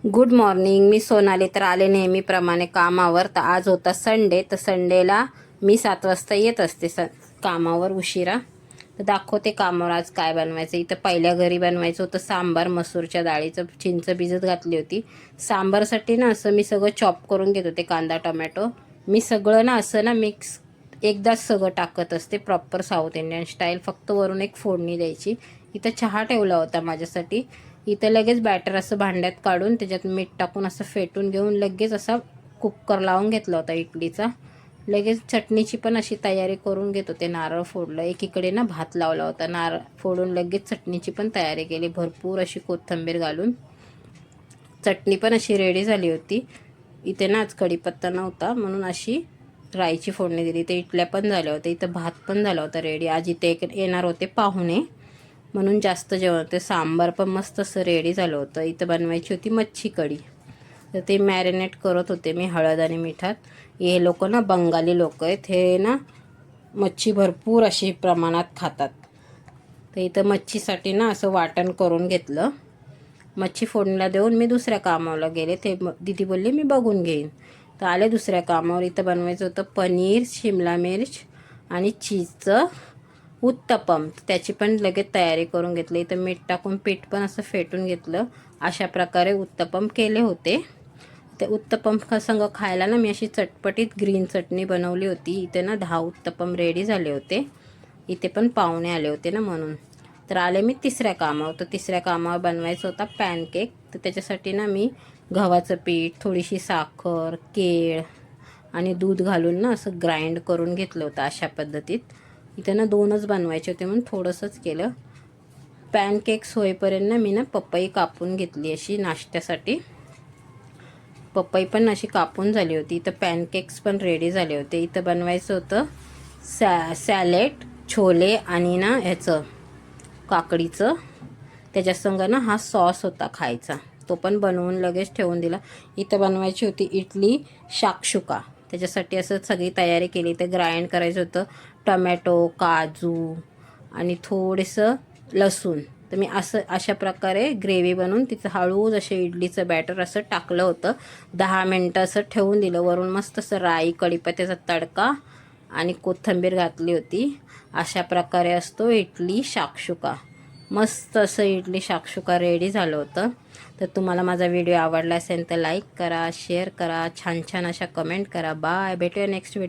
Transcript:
Good morning. मी सोनाली. तर आले नेहमीप्रमाणे कामावर. तर आज होता संडे. तर संडेला मी 7 वाजता येत असते कामावर उशिरा. तर दाखवते कामावर आज काय बनवायचं. इथं पहिल्या घरी बनवायचं होतं सांबार. मसूरच्या डाळीचं चिंच भिजत घातली होती. सांबारसाठी ना असं मी सगळं चॉप करून घेत होते, कांदा टोमॅटो. मी सगळं ना असं ना मिक्स एकदाच सगळं टाकत असते, प्रॉपर साऊथ इंडियन स्टाईल. फक्त वरून एक फोडणी द्यायची. इथं चहा ठेवला होता माझ्यासाठी. इथं लगेच बॅटर असं भांड्यात काढून त्याच्यात मीठ टाकून असं फेटून घेऊन लगेच असा कुकर लावून घेतला होता इडलीचा. लगेच चटणीची पण अशी तयारी करून घेत होते. नारळ फोडलं, एकीकडे ना भात लावला होता. नारळ फोडून लगेच चटणीची पण तयारी केली, भरपूर अशी कोथिंबीर घालून. चटणी पण अशी रेडी झाली होती. इथे ना आज कढीपत्ता नव्हता म्हणून अशी राईची फोडणी दिली. ते इडल्या पण झाल्या होत्या. इथं भात पण झाला होता रेडी. आज इथे येणार होते पाहुणे म्हणून जास्त जेवण होते. सांबार पण मस्त असं रेडी झालं होतं. इथं बनवायची होती मच्छी कढी. तर ते मॅरिनेट करत होते मी हळद आणि मिठात. हे लोक ना बंगाली लोक आहेत. हे ना मच्छी भरपूर अशी प्रमाणात खातात. तर इथं मच्छीसाठी ना असं वाटण करून घेतलं. मच्छी फोडणीला देऊन मी दुसऱ्या कामाला गेले. ते दीदी बोलले मी बघून घेईन. तर आले दुसऱ्या कामावर. इथं बनवायचं होतं पनीर, शिमला मिर्च आणि चीजचं उत्तपम. त्याची पण लगेच तयारी करून घेतली. इथं मीठ टाकून पीठ पण असं फेटून घेतलं. अशा प्रकारे उत्तपम केले होते. ते उत्तपम संग खायला ना मी अशी चटपटीत ग्रीन चटणी बनवली होती. इथे ना 10 उत्तपम रेडी झाले होते. इथे पण पाहुणे आले होते ना म्हणून. तर आले मी तिसऱ्या कामावर. तर तिसऱ्या कामावर बनवायचा होता पॅनकेक. तर त्याच्यासाठी ना मी गव्हाचं पीठ, थोडीशी साखर, केळ आणि दूध घालून ना असं ग्राइंड करून घेतलं होतं अशा पद्धतीत. इथं ना 2च बनवायचे होते म्हणून थोडंसंच केलं. पॅनकेक्स होईपर्यंत ना मी ना पपई कापून घेतली अशी नाश्त्यासाठी. पपई पण अशी कापून झाली होती. इथं पॅनकेक्स पण रेडी झाले होते. इथं बनवायचं होतं सॅलेड, छोले आणि ना ह्याचं काकडीचं. त्याच्यासंग ना हा सॉस होता खायचा. तो पण बनवून लगेच ठेवून दिला. इथं बनवायची होती इडली शाक्षुका. त्याच्यासाठी असं सगळी तयारी केली. ते ग्राइंड करायचं होतं टमॅटो, काजू आणि थोडंसं लसूण. तर मी अशा प्रकारे ग्रेव्ही बनवून तिचं हळूच असे इडलीचं बॅटर असं टाकलं होतं. 10 मिनटं असं ठेवून दिलं. वरून मस्त असं राई, कढीपत्त्याचा तडका आणि कोथिंबीर घातली होती. अशा प्रकारे असतो इडली शाक्षुका. मस्त असं इडली शाक्षुका रेडी झालं होतं. तर तुम्हाला माझा व्हिडिओ आवडला असेल तर लाईक करा, शेअर करा, छान छान अशा कमेंट करा. बाय. भेटूया नेक्स्ट व्हिडिओ.